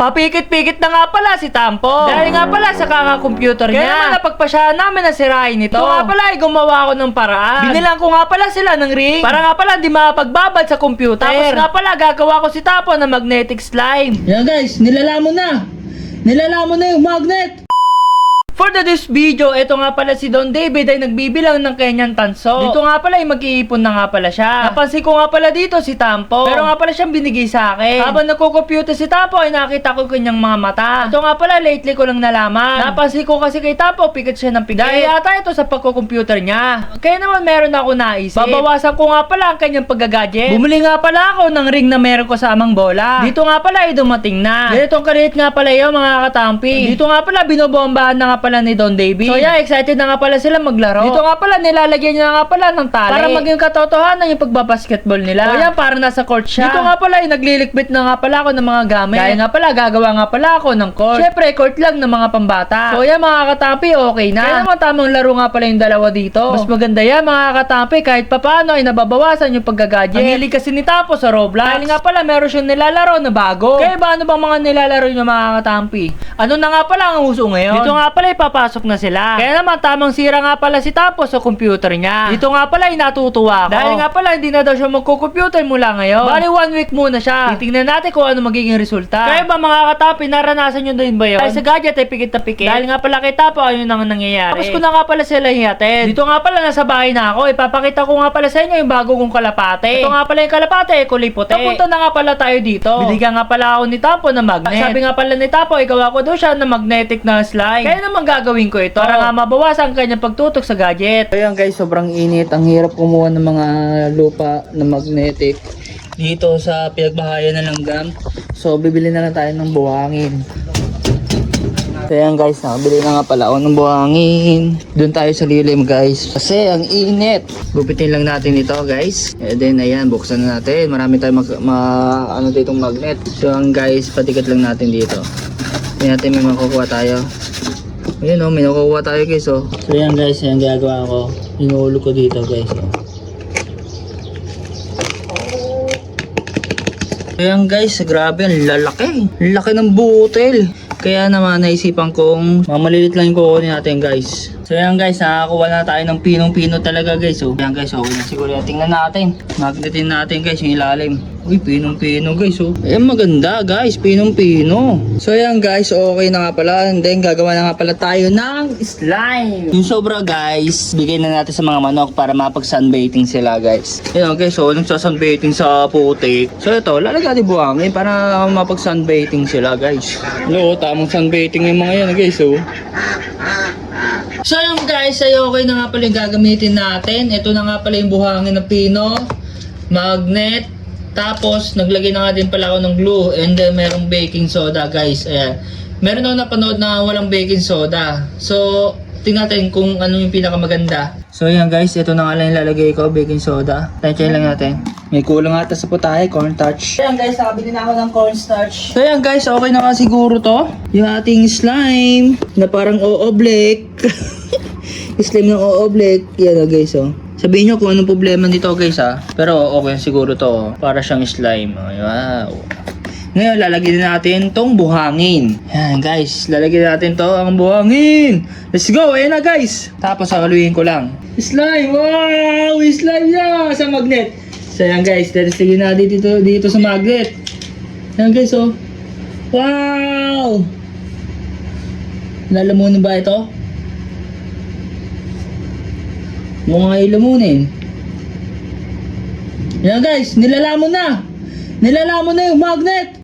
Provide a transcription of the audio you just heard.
Papikit-pikit na nga pala si Tampo. Dahil nga pala sa kaka-computer niya. Kaya naman napagpasyahan namin na sirain ito. Ito nga pala ay gumawa ko ng paraan. Binilang ko nga pala sila ng ring. Para nga pala di mapagbabad sa computer. Tapos nga pala gagawa ko si Tampo ng magnetic slime. Yan guys, nilalamon na. Nilalamon na yung magnet. For this video, ito nga pala si Don David ay nagbibilang ng kanyang tanso. Dito nga pala ay mag-iipon na nga pala siya. Napansin ko nga pala dito si Tampo. Pero nga pala siyang binigay sa akin. Habang nagko-computer si Tampo ay nakita ko kanyang mga mata. Ito nga pala lately ko lang nalaman. Napansin ko kasi kay Tampo pikit siya ng pikit. Dahil yata ito sa pagko-computer niya. Kaya naman meron ako naisip. Babawasan ko nga pala ang kanyang paggagadget. Bumili nga pala ako ng ring na meron ko sa amang bola. Dito nga pala ay dumating na. Ganitong kaliit nga pala yun mga katampi. Dito nga pala binobombahan na nga pala ni Don David. So yeah, excited na nga pala sila maglaro. Dito nga pala nilalagyan niya nga pala ng tali para maging katotohanan yung pagbabasketball nila. So yeah, parang nasa court siya. Dito nga pala ay naglilikbit na nga pala ako ng mga gamit. Kaya nga pala gagawa nga pala ako ng court. Syempre court lang ng mga pambata. So yeah mga katampi, okay na. Kaya naman tamang laro nga pala yung dalawa dito. Mas maganda yan mga katampi kahit papaano ay nababawasan yung paggagadget. Ang hilig kasi ni Tampo sa Roblox. Dahil nga pala meron siyang nilalaro na bago. Kaya ba ano bang mga nilalaro niyo mga katampi? Ano na nga pala ang uso ngayon? Dito nga pala ipapasok na sila. Kaya naman tamang sira nga pala si Tampo sa computer niya. Dito nga pala ay natutuwa ako. Dahil nga pala hindi na daw siya magko-computer mula ngayon. Bali 1 week muna siya. Titingnan natin kung ano magiging resulta. Kaya ba mga katampi, naranasan nyo din ba yun? Dahil sa gadget ay pikit na pikit. Dahil nga pala kay Tampo ayun ang nangyayari. Tapos ko na nga pala sila hihatid. Dito nga pala nasa bahay na ako. Ipapakita ko nga pala sa inyo yung bago kong kalapate. Ito nga pala yung kalapate ay kulay puti. Napunta na nga pala tayo dito. Binigyan nga pala ako ni Tampo na magnet. Sabi nga pala ni Tampo, ikaw ako daw siya na magnetic na slime. Kaya naman gagawin ko ito para nga mabawasan ang kanyang pagtutok sa gadget. Ayan guys, sobrang init. Ang hirap kumuha ng mga lupa na magnetic dito sa pinagbahayan na langgam. So bibili na lang tayo ng buhangin. So ayan guys, nakabili na nga pala ako ng buhangin. Doon tayo sa lilim guys. Kasi ang init. Gupitin lang natin ito guys. And then ayan, buksan na natin. Marami tayong ano ditong magnet. So ang guys, patikat lang natin dito. Tingnan natin may makukuha tayo. Ayan o, may nakukuha tayo guys o. So yan guys, yan ginagawa ko. Inuulo ko dito guys o. So yan guys, grabe, ang lalaki. Laki ng butil. Kaya naman naisipan kong mamalilit lang yung kukunin natin guys. So yan guys, nakakuha na tayo ng pinong-pino talaga guys oh. Yan guys, okay na siguro. Tingnan natin. Magnetin natin guys yung ilalim. Uy, pinong-pino guys oh. Ayan, maganda guys, pinong-pino. So yan guys, okay na nga pala. And then gagawa na nga pala tayo ng slime. Yung sobra guys, bigay na natin sa mga manok para mapag-sunbathing sila guys. Ayan guys, so nagsa-sunbathing sa putik. So ito, lalagyan natin buhangin para mapag-sunbathing sila guys. Hello, tamang sunbathing yung mga yan guys oh. So yung guys, ay okay na nga pala yung gagamitin natin. Ito na nga pala yung buhangin ng pino, magnet, tapos naglagay na nga din pala ako ng glue, and then merong baking soda guys. Ayan, meron ako napanood na walang baking soda. So tingnan natin kung ano yung pinakamaganda. So ayan guys, ito na nga lang yung lalagay ko, baking soda. Tansyahin lang natin. May kulang ata sa putahe, cornstarch. Ayan guys, nakabili na ako ng cornstarch. So ayan guys, okay na nga siguro to. Yung ating slime na parang o-oblek. Slime ng o-oblek. Yan o guys oh. Sabihin nyo kung anong problema nito guys ha. Pero okay siguro to. Para siyang slime. Wow. Ngayon lalagyan natin tong buhangin. Yan guys, lalagyan natin to ang buhangin. Let's go, ayan na guys. Tapos haluin ko lang. Slime, wow! Slime niya sa magnet. So yan guys, titignan natin dito sa magnet. Yan guys oh. Wow! Lalamunin ba ito? Mukhang ilamunin. Yan guys, nilalamon na. Nilalamon na yung magnet.